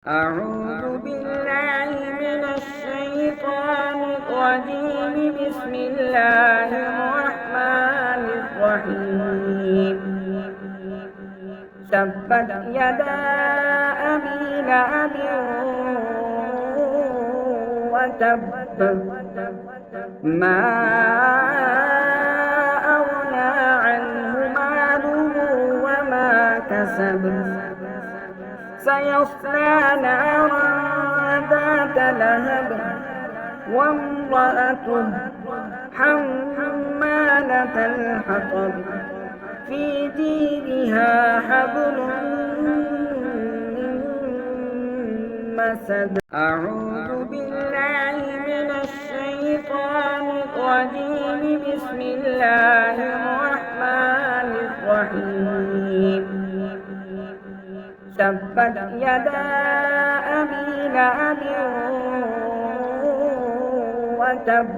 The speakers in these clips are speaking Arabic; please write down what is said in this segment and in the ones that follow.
أعوذ بالله من الشيطان الرجيم. بسم الله الرحمن الرحيم. تبت يدا أبي لهب وتب، ما أغنى عنه ماله وما كسب، سيصلى نارا ذات لهب وامرأته حمالة الحطب، في جيدها حبل من مسد. أعوذ بالله من الشيطان الرجيم. بسم الله الرحمن الرحيم. تبت يدا أبي لهب وتب،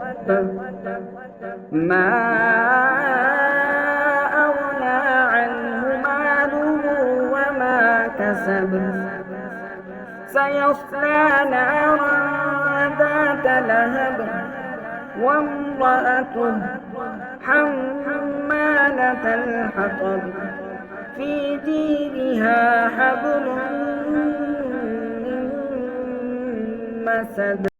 ما أغنى عنه ماله وما كسب، سيصلى نارا ذات لهب وامرأته حمالة الحطب، في جيدها حبل من مسد.